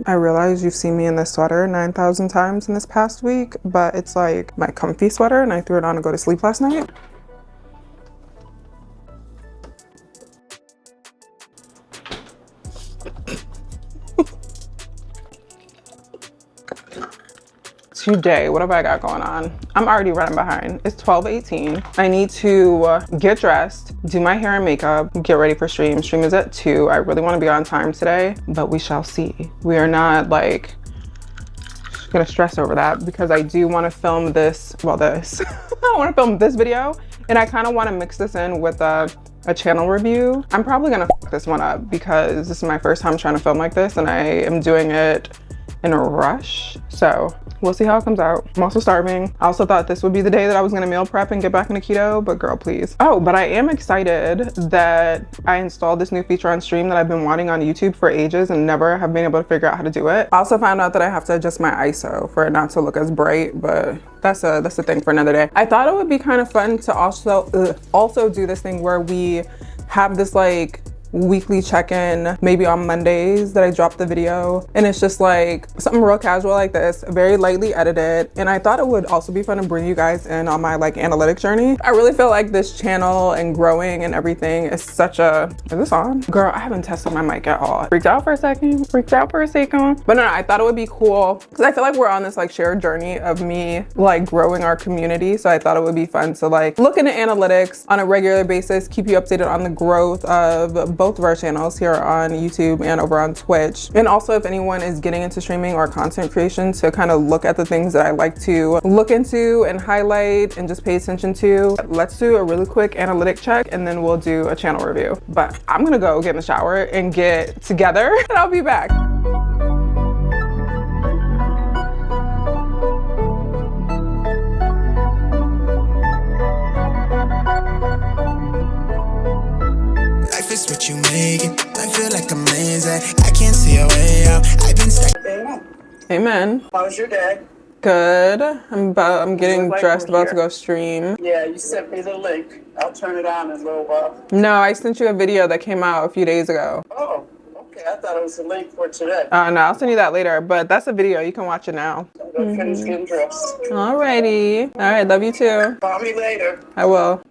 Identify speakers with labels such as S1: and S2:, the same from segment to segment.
S1: I realize you've seen me in this sweater 9,000 times in this past week, but it's like my comfy sweater and I threw it on to go to sleep last night. Today, what have I got going on? I'm already running behind. It's 12:18. I need to get dressed, do my hair and makeup, get ready for stream. Stream is at 2. I really want to be on time today, but we shall see. We are not like gonna stress over that because I do want to film this, well this, I want to film this video and I kind of want to mix this in with a channel review. I'm probably gonna fuck this one up because this is my first time trying to film like this and I am doing it in a rush. So we'll see how it comes out. I'm also starving. I also thought this would be the day that I was gonna meal prep and get back into keto, but girl, please. Oh, but I am excited that I installed this new feature on stream that I've been wanting on YouTube for ages and never have been able to figure out how to do it. I also found out that I have to adjust my ISO for it not to look as bright, but that's a thing for another day. I thought it would be kind of fun to also do this thing where we have this like weekly check-in, maybe on Mondays that I drop the video, and it's just like something real casual like this, very lightly edited. And I thought it would also be fun to bring you guys in on my like analytic journey. I really feel like this channel and growing and everything is such a, is this on? Girl, I haven't tested my mic at all. Freaked out for a second. But no, I thought it would be cool because I feel like we're on this like shared journey of me like growing our community. So I thought it would be fun to like look into analytics on a regular basis, keep you updated on the growth of both of our channels here on YouTube and over on Twitch. And also if anyone is getting into streaming or content creation, to kind of look at the things that I like to look into and highlight and just pay attention to. Let's do a really quick analytic check and then we'll do a channel review. But I'm gonna go get in the shower and get together and I'll be back.
S2: What you making? I feel like I'm amazing. I can't see a way out. I've been stuck.
S1: Amen.
S3: How was your day?
S1: Good. I'm getting dressed, about to go stream.
S3: Yeah, you sent me the link. I'll turn it on in a little while.
S1: No, I sent you a video that came out a few days ago.
S3: Oh, okay. I thought it was the link for today.
S1: No, I'll send you that later, but that's a video. You can watch it now.
S3: I'm gonna finish getting dressed.
S1: Alrighty. All right, love you too.
S3: Call me later.
S1: I will.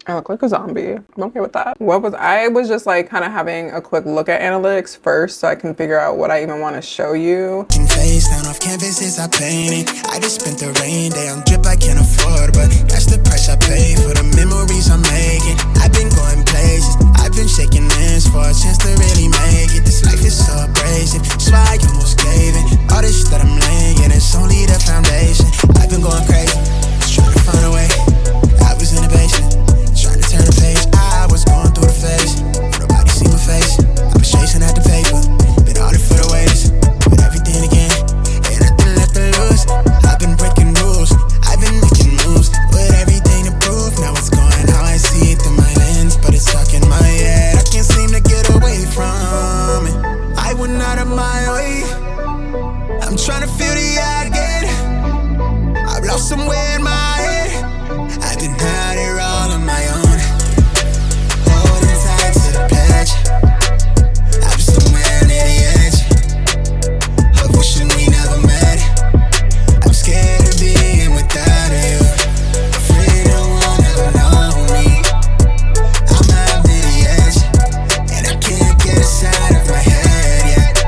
S1: I look like a zombie. I'm okay with that. I was just like kind of having a quick look at analytics first so I can figure out what I even want to show you.
S2: Face down off canvases I painted. I just spent the rain day on drip I can't afford, but that's the price I pay for the memories I'm making. I've been going places, I've been shaking hands for a chance to really make it. This life is so abrasive, so I almost gave in. All this shit that I'm laying, it's only the foundation. I've been going crazy, just trying to find a way. I was in the basement, trying to turn the page. I was going through the phase, nobody see my face. I was chasing at the paper, been harder for the waiters, but everything again, ain't nothing left to lose. I've been breaking rules, I've been making moves, with everything to prove. Now it's going how I see it through my lens, but it's stuck in my head. I can't seem to get away from it. I went out of my way, I'm trying to feel the again. I've lost somewhere in my head, I've been out here all on my own, holding tight to the pledge. I'm somewhere near the edge of wishing we never met. I'm scared of being without you, afraid no one ever know me. I'm out near the edge, and I can't get inside of my head yet.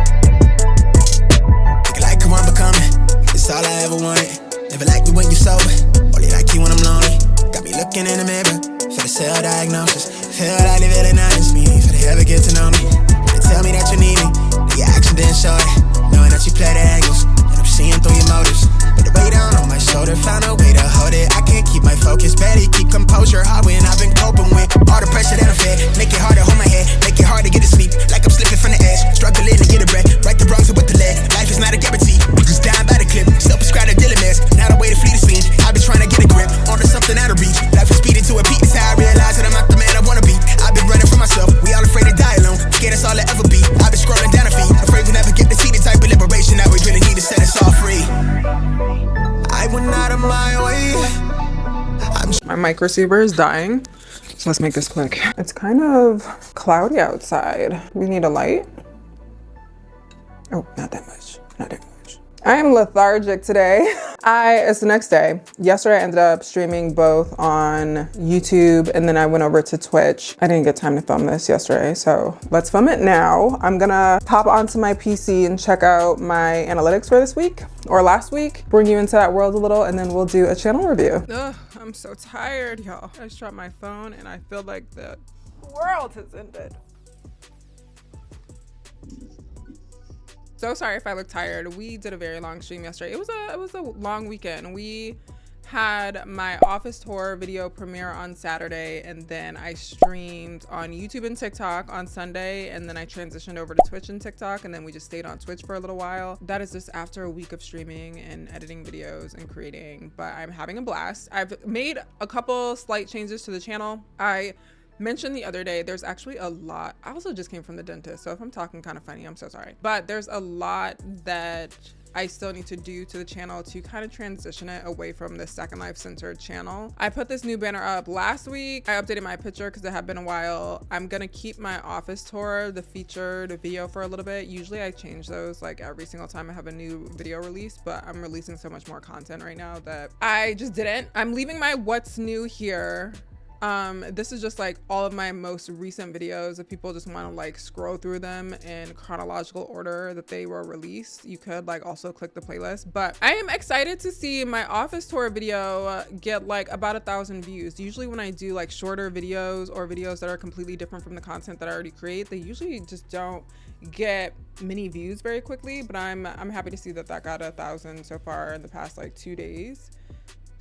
S2: Think like who I'm becoming, it's all I ever wanted. Never liked you when you're sober, only like you when I'm lonely. Got me looking in the mirror for the self-diagnosis. Feel like they really nice me, for they ever get to know me. They tell me that you need me, but your action didn't show it. Knowing that you play the angles, and I'm seeing through your motives. But the weight down on my shoulder, found a way to hold it. I can't keep my focus, barely keep composure. Hard when I've been coping with all the pressure that I fed. Make it hard to hold my head, make it hard to get to sleep, like I'm slipping from the edge, struggling to get a breath. Right the wrongs with the lead, life is not a guarantee. Just dying by the clip, still prescribed a Dylan mask. Now the way to flee the scene, I've been trying to get a grip onto something out of reach. Life is speeding to a peak, it's how I realize that I'm not the man I wanna be. I've been running for myself, we all afraid to die alone, scared that's all I ever be. I've been scrolling down a feed, afraid we never get to see the type of liberation that we really need to set us all free. I went out of my way.
S1: My mic receiver is dying, so let's make this quick. It's kind of cloudy outside. We need a light. Oh, not that much, not that much. I am lethargic today. It's the next day. Yesterday I ended up streaming both on YouTube and then I went over to Twitch. I didn't get time to film this yesterday, so let's film it now. I'm gonna pop onto my PC and check out my analytics for this week or last week, bring you into that world a little, and then we'll do a channel review. Ugh, I'm so tired, y'all. I just dropped my phone and I feel like the world has ended. So sorry if I look tired. We did a very long stream yesterday. It was a long weekend. We had my office tour video premiere on Saturday, and then I streamed on YouTube and TikTok on Sunday, and then I transitioned over to Twitch and TikTok, and then we just stayed on Twitch for a little while. That is just after a week of streaming and editing videos and creating, but I'm having a blast. I've made a couple slight changes to the channel. I mentioned the other day, there's actually a lot. I also just came from the dentist, so if I'm talking kind of funny, I'm so sorry. But there's a lot that I still need to do to the channel to kind of transition it away from the Second Life centered channel. I put this new banner up last week. I updated my picture because it had been a while. I'm gonna keep my office tour, the featured video, for a little bit. Usually I change those like every single time I have a new video release, but I'm releasing so much more content right now that I just didn't. I'm leaving my what's new here. This is just like all of my most recent videos. If people just want to like scroll through them in chronological order that they were released, you could like also click the playlist. But I am excited to see my office tour video get like about 1,000 views. Usually when I do like shorter videos or videos that are completely different from the content that I already create, they usually just don't get many views very quickly. But I'm happy to see that got 1,000 so far in the past like 2 days.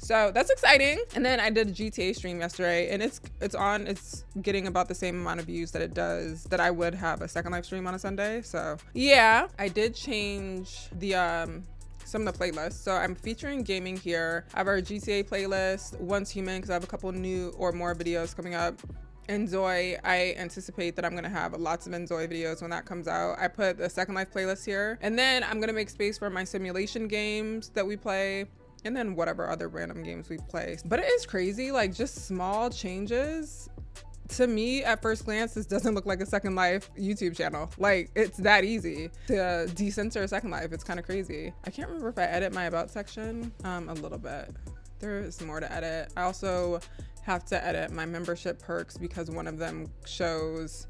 S1: So that's exciting. And then I did a GTA stream yesterday, and it's getting about the same amount of views that it does that I would have a Second Life stream on a Sunday. So yeah, I did change the some of the playlists. So I'm featuring gaming here. I have our GTA playlist, Once Human, because I have a couple new or more videos coming up. Enjoy, I anticipate that I'm gonna have lots of Enjoy videos when that comes out. I put the Second Life playlist here, and then I'm gonna make space for my simulation games that we play, and then whatever other random games we play. But it is crazy, like just small changes. To me, at first glance, this doesn't look like a Second Life YouTube channel. Like, it's that easy to decenter Second Life. It's kind of crazy. I can't remember if I edit my about section a little bit. There is more to edit. I also have to edit my membership perks because one of them shows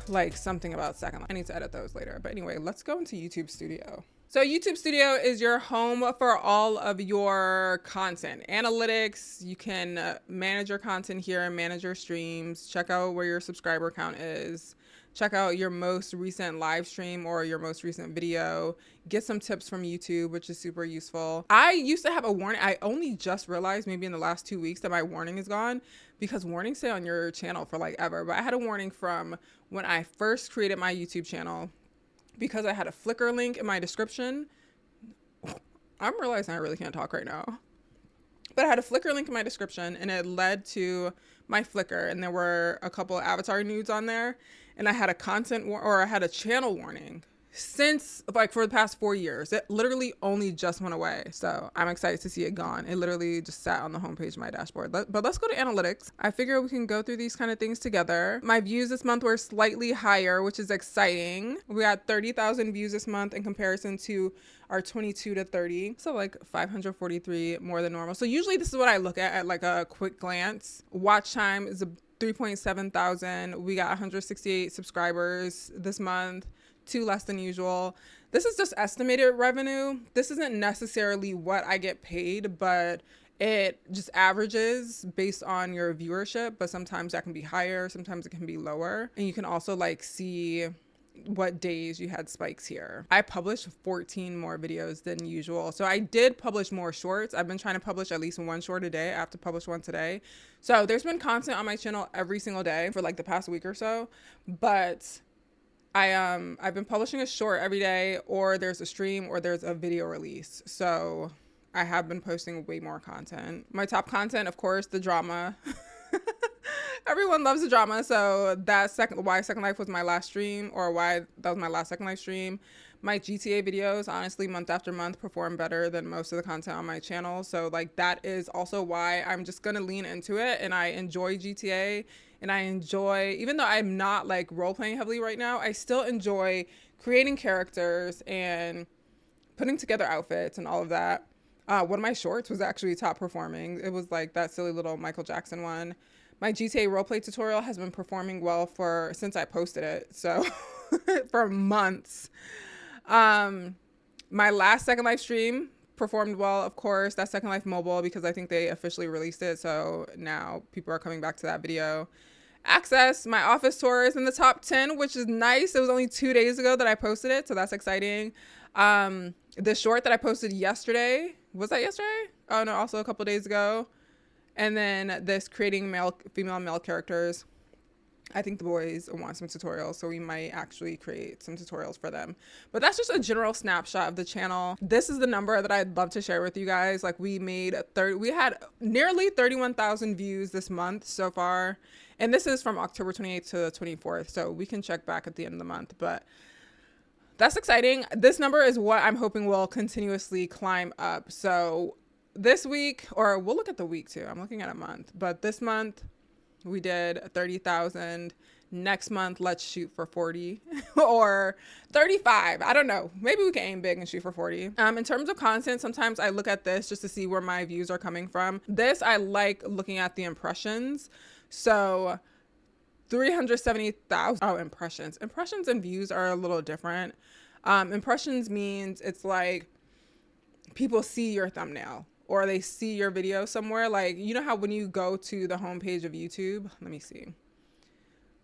S1: like something about Second Life. I need to edit those later. But anyway, let's go into YouTube Studio. So YouTube Studio is your home for all of your content. Analytics, you can manage your content here and manage your streams, check out where your subscriber count is, check out your most recent live stream or your most recent video, get some tips from YouTube, which is super useful. I used to have a warning. I only just realized maybe in the last 2 weeks that my warning is gone, because warnings stay on your channel for like ever. But I had a warning from when I first created my YouTube channel, because I had a Flickr link in my description. I'm realizing I really can't talk right now. But I had a Flickr link in my description, and it led to my Flickr, and there were a couple of avatar nudes on there, and I had a I had a channel warning since like for the past 4 years. It literally only just went away. So I'm excited to see it gone. It literally just sat on the homepage of my dashboard. But let's go to analytics. I figure we can go through these kind of things together. My views this month were slightly higher, which is exciting. We got 30,000 views this month in comparison to our 22 to 30. So like 543 more than normal. So usually this is what I look at like a quick glance. Watch time is 3.7 thousand. We got 168 subscribers this month. 2 less than usual. This is just estimated revenue. This isn't necessarily what I get paid, but it just averages based on your viewership. But sometimes that can be higher, sometimes it can be lower. And you can also like see what days you had spikes here. I published 14 more videos than usual. So I did publish more shorts. I've been trying to publish at least 1 short a day. I have to publish 1 today. So there's been content on my channel every single day for like the past week or so. But I've been publishing a short every day, or there's a stream, or there's a video release. So I have been posting way more content. My top content, of course, the drama. Everyone loves the drama. So that's why Second Life was my last stream, or why that was my last Second Life stream. My GTA videos, honestly, month after month perform better than most of the content on my channel. So like that is also why I'm just gonna lean into it. And I enjoy GTA, and I enjoy, even though I'm not like role playing heavily right now, I still enjoy creating characters and putting together outfits and all of that. One of my shorts was actually top performing. It was like that silly little Michael Jackson one. My GTA roleplay tutorial has been performing well since I posted it. So for months. My last Second Life stream performed well, of course. That's Second Life Mobile, because I think they officially released it. So now people are coming back to that video. Access, my office tour is in the top 10, which is nice. It was only 2 days ago that I posted it, so that's exciting. The short that I posted yesterday, was that yesterday? Oh no, also a couple days ago. And then this creating female male characters. I think the boys want some tutorials, so we might actually create some tutorials for them. But that's just a general snapshot of the channel. This is the number that I'd love to share with you guys. Like, we had nearly 31,000 views this month so far. And this is from October 28th to the 24th. So we can check back at the end of the month, but that's exciting. This number is what I'm hoping will continuously climb up. So this week, or we'll look at the week too. I'm looking at a month, but this month we did 30,000. Next month, let's shoot for 40 or 35. I don't know. Maybe we can aim big and shoot for 40. In terms of content, sometimes I look at this just to see where my views are coming from. This, I like looking at the impressions. So 370,000. Oh, impressions. Impressions and views are a little different. Impressions means it's like people see your thumbnail or they see your video somewhere. Like, you know how when you go to the homepage of YouTube, let me see.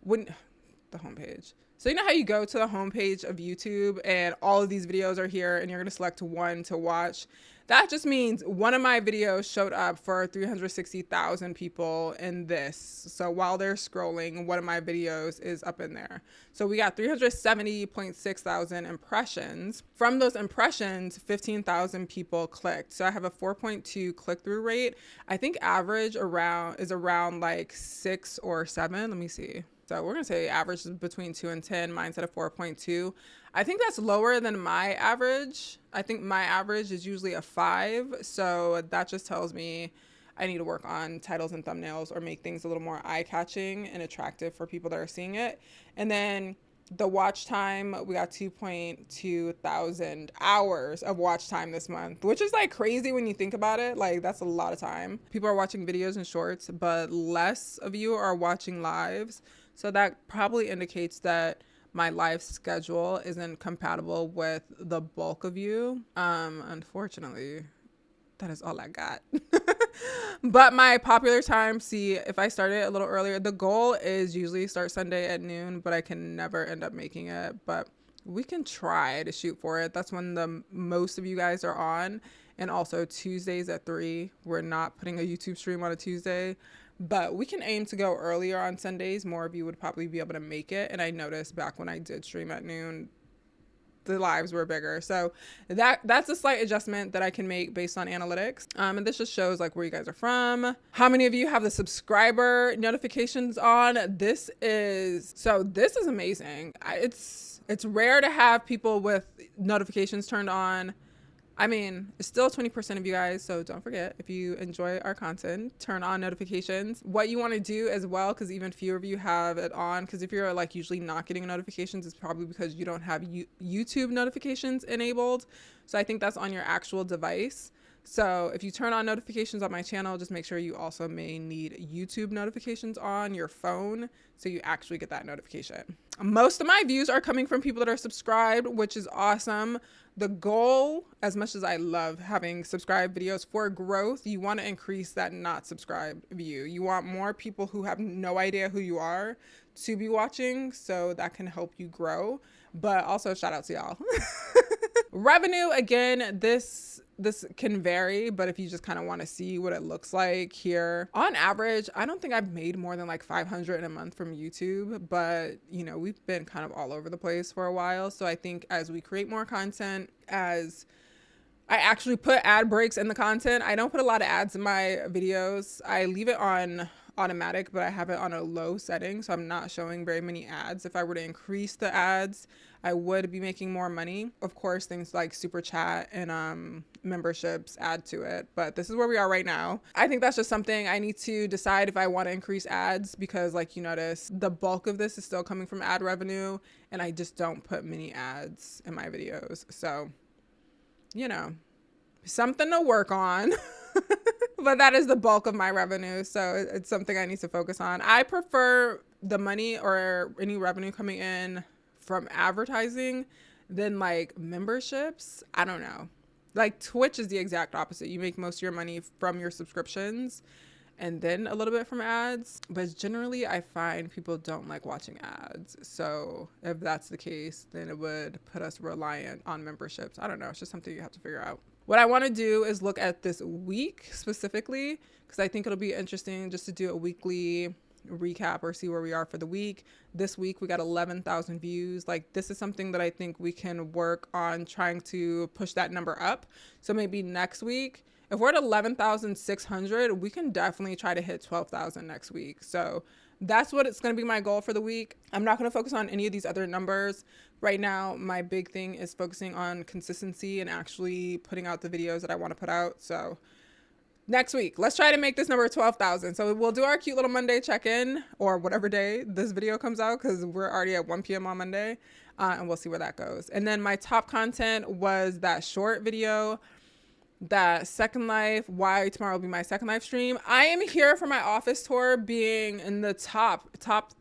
S1: The homepage. So you know how you go to the homepage of YouTube and all of these videos are here and you're going to select one to watch. That just means one of my videos showed up for 360,000 people in this. So while they're scrolling, one of my videos is up in there. So we got 370.6 thousand impressions. From those impressions, 15,000 people clicked. So I have a 4.2 click-through rate. I think average is around like 6 or 7. Let me see. So we're going to say average is between 2 and 10. Mine's at a 4.2. I think that's lower than my average. I think my average is usually a 5. So that just tells me I need to work on titles and thumbnails or make things a little more eye-catching and attractive for people that are seeing it. And then the watch time, we got 2.2 thousand hours of watch time this month, which is like crazy when you think about it. Like, that's a lot of time. People are watching videos and shorts, but less of you are watching lives. So that probably indicates that my live schedule isn't compatible with the bulk of you. Unfortunately, that is all I got. But my popular time, see, if I started a little earlier, the goal is usually start Sunday at noon, but I can never end up making it. But we can try to shoot for it. That's when the most of you guys are on. And also Tuesdays at 3. We're not putting a YouTube stream on a Tuesday. But we can aim to go earlier on Sundays. More of you would probably be able to make it. And I noticed back when I did stream at noon, the lives were bigger. So that's a slight adjustment that I can make based on analytics. And this just shows like where you guys are from. How many of you have the subscriber notifications on? This is amazing. It's rare to have people with notifications turned on. I mean, it's still 20% of you guys, so don't forget, if you enjoy our content, turn on notifications. What you want to do as well, because even fewer of you have it on, because if you're like usually not getting notifications, it's probably because you don't have YouTube notifications enabled. So I think that's on your actual device. So if you turn on notifications on my channel, just make sure you also may need YouTube notifications on your phone so you actually get that notification. Most of my views are coming from people that are subscribed, which is awesome. The goal, as much as I love having subscribed videos for growth, you want to increase that not subscribed view. You want more people who have no idea who you are to be watching, so that can help you grow. But also shout out to y'all. Revenue, again, this can vary, but if you just kind of want to see what it looks like here, on average, I don't think I've made more than like 500 in a month from YouTube, but you know, we've been kind of all over the place for a while. So I think as we create more content, as I actually put ad breaks in the content, I don't put a lot of ads in my videos. I leave it on automatic, but I have it on a low setting, so I'm not showing very many ads. If I were to increase the ads, I would be making more money. Of course, things like super chat and memberships add to it, but this is where we are right now. I think that's just something I need to decide if I want to increase ads, because like you notice, the bulk of this is still coming from ad revenue, and I just don't put many ads in my videos. So, you know, something to work on. But that is the bulk of my revenue, so it's something I need to focus on. I prefer the money or any revenue coming in from advertising than like memberships. I don't know. Like Twitch is the exact opposite. You make most of your money from your subscriptions and then a little bit from ads. But generally, I find people don't like watching ads. So if that's the case, then it would put us reliant on memberships. I don't know. It's just something you have to figure out. What I want to do is look at this week specifically, because I think it'll be interesting just to do a weekly recap or see where we are for the week. This week we got 11,000 views. Like, this is something that I think we can work on trying to push that number up. So maybe next week, if we're at 11,600, we can definitely try to hit 12,000 next week. So that's what it's going to be my goal for the week. I'm not going to focus on any of these other numbers. Right now, my big thing is focusing on consistency and actually putting out the videos that I want to put out. So next week, let's try to make this number 12,000. So we'll do our cute little Monday check-in, or whatever day this video comes out, because we're already at 1 p.m. on Monday, and we'll see where that goes. And then my top content was that short video, that Second Life, why tomorrow will be my second live stream. I am here for my office tour being in the top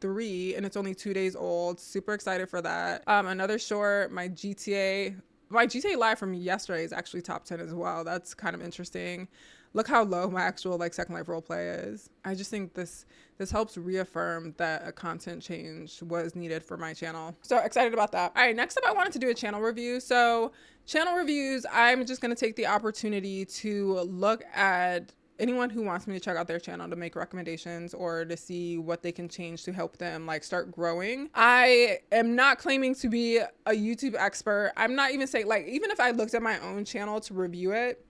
S1: 3, and it's only 2 days old. Super excited for that. Another short, my GTA live from yesterday is actually top 10 as well. That's kind of interesting. Look how low my actual like Second Life roleplay is. I just think this helps reaffirm that a content change was needed for my channel. So excited about that. All right, next up I wanted to do a channel review. So channel reviews, I'm just gonna take the opportunity to look at anyone who wants me to check out their channel to make recommendations or to see what they can change to help them like start growing. I am not claiming to be a YouTube expert. I'm not even saying, like, even if I looked at my own channel to review it,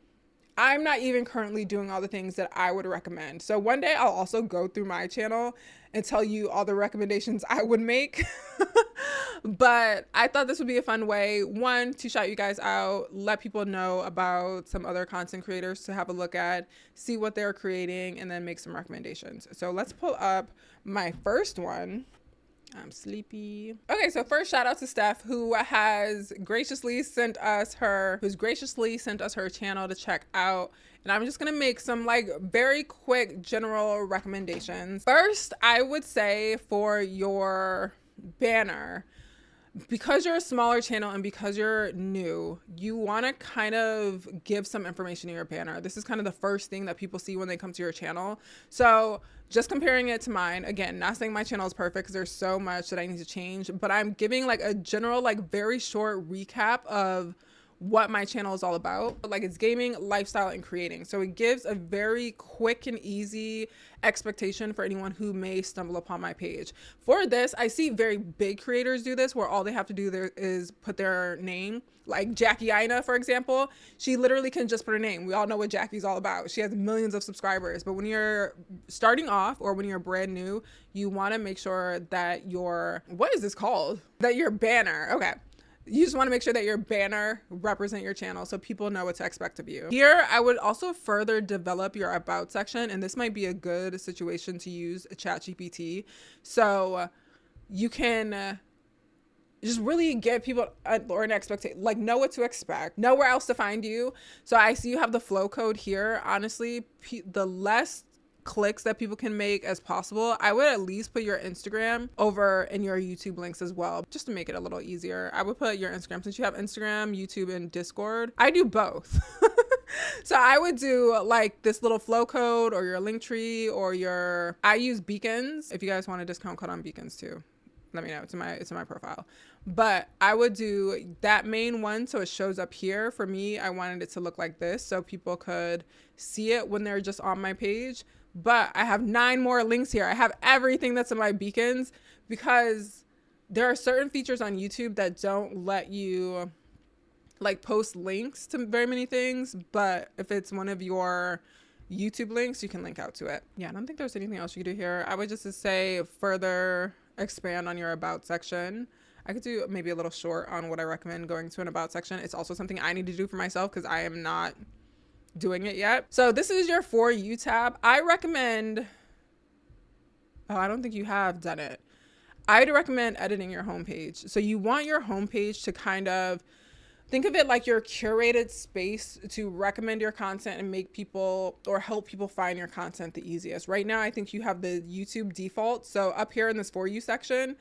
S1: I'm not even currently doing all the things that I would recommend. So one day I'll also go through my channel and tell you all the recommendations I would make. But I thought this would be a fun way, one, to shout you guys out, let people know about some other content creators to have a look at, see what they're creating, and then make some recommendations. So let's pull up my first one. I'm sleepy. Okay, so first shout out to Steph, who has graciously sent us her channel to check out. And I'm just gonna make some like very quick general recommendations. First, I would say for your banner, because you're a smaller channel and because you're new, you want to kind of give some information in your banner. This is kind of the first thing that people see when they come to your channel. So just comparing it to mine, again, not saying my channel is perfect because there's so much that I need to change, but I'm giving like a general, like very short recap of what my channel is all about. Like, it's gaming, lifestyle, and creating. So it gives a very quick and easy expectation for anyone who may stumble upon my page. For this, I see very big creators do this where all they have to do there is put their name. Like Jackie Aina, for example, she literally can just put her name. We all know what Jackie's all about. She has millions of subscribers. But when you're starting off or when you're brand new, you want to make sure that your, what is this called? That your banner, okay. You just want to make sure that your banner represent your channel so people know what to expect of you. Here, I would also further develop your about section, and this might be a good situation to use ChatGPT. So you can just really give people an expectation, like know what to expect, know where else to find you. So I see you have the flow code here. Honestly, the less clicks that people can make as possible, I would at least put your Instagram over in your YouTube links as well, just to make it a little easier. I would put your Instagram, since you have Instagram, YouTube, and Discord. I do both. So I would do like this little flow code or your link tree or your, I use beacons. If you guys want a discount code on beacons too, let me know. It's in my profile. But I would do that main one so it shows up here. For me, I wanted it to look like this so people could see it when they're just on my page. But I have 9 more links here. I have everything that's in my beacons because there are certain features on YouTube that don't let you like post links to very many things. But if it's one of your YouTube links, you can link out to it. Yeah, I don't think there's anything else you could do here. I would just say further expand on your about section. I could do maybe a little short on what I recommend going to an about section. It's also something I need to do for myself because I am not doing it yet. So this is your For You tab. I recommend, oh, I don't think you have done it. I'd recommend editing your homepage. So you want your homepage to kind of think of it like your curated space to recommend your content and make people or help people find your content the easiest. Right now, I think you have the YouTube default. So up here in this For You section,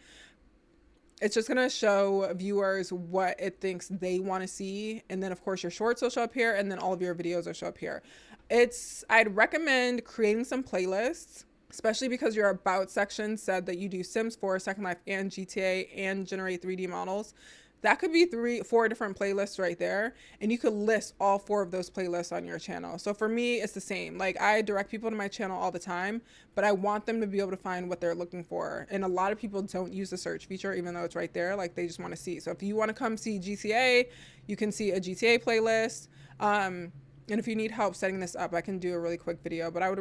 S1: it's just gonna show viewers what it thinks they want to see. And then of course your shorts will show up here, and then all of your videos will show up here. I'd recommend creating some playlists, especially because your about section said that you do Sims 4, Second Life, and GTA, and generate 3D models. That could be 4 different playlists right there. And you could list all 4 of those playlists on your channel. So for me, it's the same. Like, I direct people to my channel all the time, but I want them to be able to find what they're looking for. And a lot of people don't use the search feature, even though it's right there. Like, they just want to see. So if you want to come see GTA, you can see a GTA playlist. And if you need help setting this up, I can do a really quick video, but I would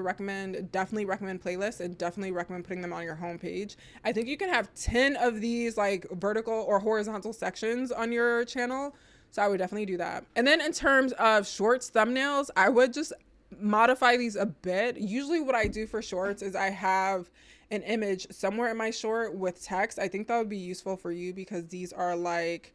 S1: definitely recommend playlists, and definitely recommend putting them on your homepage. I think you can have 10 of these like vertical or horizontal sections on your channel. So I would definitely do that. And then in terms of shorts thumbnails, I would just modify these a bit. Usually what I do for shorts is I have an image somewhere in my short with text. I think that would be useful for you because these are like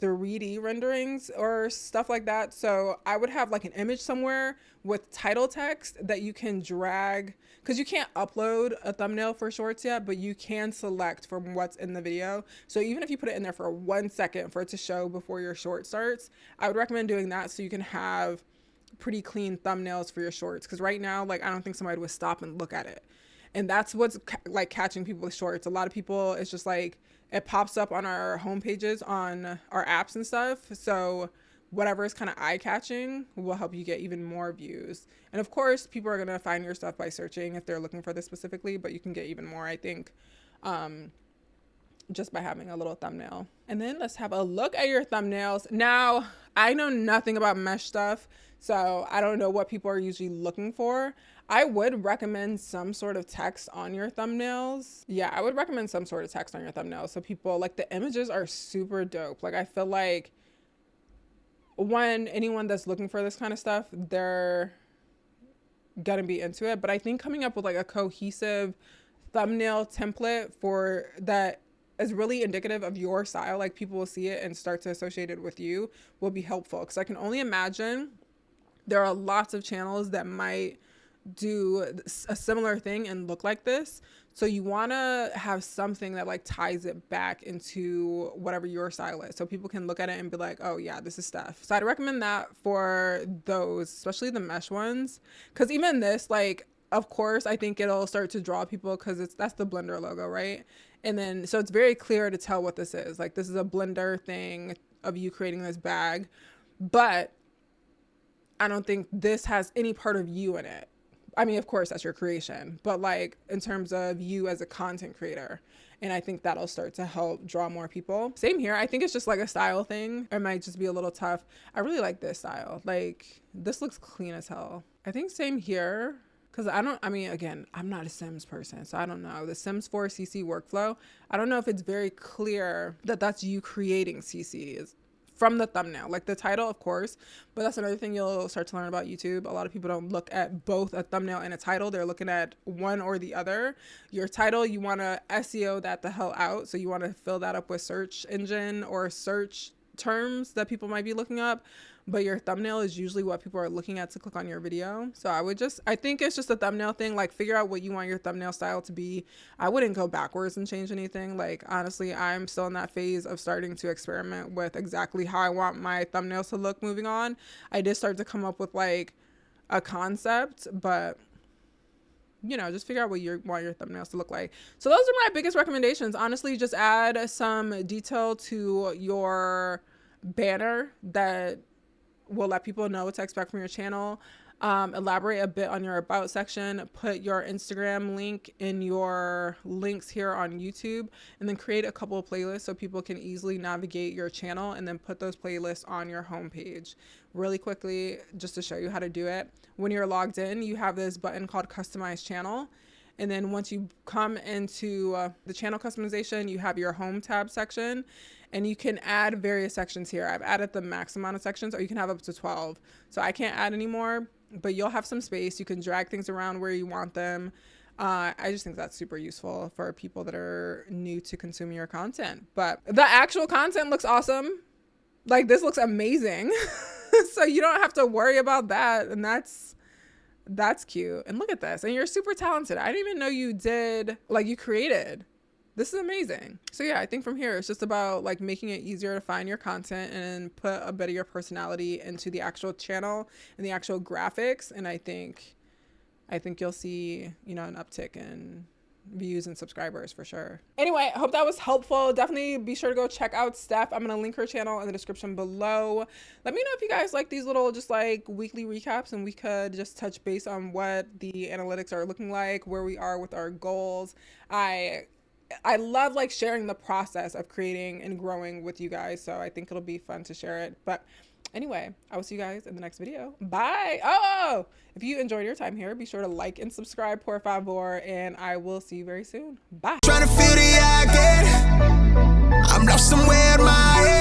S1: 3D renderings or stuff like that. So I would have like an image somewhere with title text that you can drag, because you can't upload a thumbnail for shorts yet, but you can select from what's in the video. So even if you put it in there for 1 second for it to show before your short starts, I would recommend doing that so you can have pretty clean thumbnails for your shorts. Because right now, like, I don't think somebody would stop and look at it. And that's what's like catching people with shorts. A lot of people, it's just like, it pops up on our homepages on our apps and stuff. So whatever is kind of eye-catching will help you get even more views. And of course, people are going to find your stuff by searching if they're looking for this specifically, but you can get even more, I think, just by having a little thumbnail. And then let's have a look at your thumbnails. Now, I know nothing about mesh stuff, so I don't know what people are usually looking for. I would recommend some sort of text on your thumbnails. Yeah, I would recommend some sort of text on your thumbnails. So people, like, the images are super dope. Like, I feel like when anyone that's looking for this kind of stuff, they're gonna be into it. But I think coming up with like a cohesive thumbnail template for that is really indicative of your style, like people will see it and start to associate it with you, will be helpful. Because I can only imagine there are lots of channels that might do a similar thing and look like this. So you want to have something that like ties it back into whatever your style is, so people can look at it and be like, oh yeah, this is Steph. So I'd recommend that for those, especially the mesh ones, because even this, like, of course, I think it'll start to draw people because that's the Blender logo, right? And then so it's very clear to tell what this is. Like, this is a Blender thing of you creating this bag, but I don't think this has any part of you in it. I mean, of course, that's your creation, but like in terms of you as a content creator. And I think that'll start to help draw more people. Same here. I think it's just like a style thing. It might just be a little tough. I really like this style. Like, this looks clean as hell. I think same here. Because again, I'm not a Sims person, so I don't know. The Sims 4 CC workflow, I don't know if it's very clear that that's you creating CCs from the thumbnail. Like the title, of course, but that's another thing you'll start to learn about YouTube. A lot of people don't look at both a thumbnail and a title. They're looking at one or the other. Your title, you want to SEO that the hell out. So you want to fill that up with search engine or search terms that people might be looking up, but your thumbnail is usually what people are looking at to click on your video. So I think it's just a thumbnail thing. Like, figure out what you want your thumbnail style to be. I wouldn't go backwards and change anything. Like, honestly, I'm still in that phase of starting to experiment with exactly how I want my thumbnails to look moving on. I did start to come up with like a concept, but you know, just figure out what you want your thumbnails to look like. So those are my biggest recommendations. Honestly, just add some detail to your banner that will let people know what to expect from your channel. Elaborate a bit on your about section, put your Instagram link in your links here on YouTube, and then create a couple of playlists so people can easily navigate your channel, and then put those playlists on your homepage. Really quickly, just to show you how to do it. When you're logged in, you have this button called Customize Channel. And then once you come into the channel customization, you have your home tab section, and you can add various sections here. I've added the max amount of sections, or you can have up to 12. So I can't add any more, but you'll have some space. You can drag things around where you want them. I just think that's super useful for people that are new to consuming your content. But the actual content looks awesome. Like, this looks amazing. So you don't have to worry about that. And that's cute. And look at this. And you're super talented. I didn't even know you did, like, you created. This is amazing. So yeah, I think from here, it's just about like making it easier to find your content and put a bit of your personality into the actual channel and the actual graphics. And I think you'll see, you know, an uptick in views and subscribers for sure. Anyway, I hope that was helpful. Definitely be sure to go check out Steph. I'm going to link her channel in the description below. Let me know if you guys like these little just like weekly recaps, and we could just touch base on what the analytics are looking like, where we are with our goals. I love like sharing the process of creating and growing with you guys. So I think it'll be fun to share it. But anyway, I will see you guys in the next video. Bye. Oh, if you enjoyed your time here, be sure to like and subscribe, por favor, and I will see you very soon. Bye.
S2: Trying to feel the eye again. I'm lost somewhere in my head.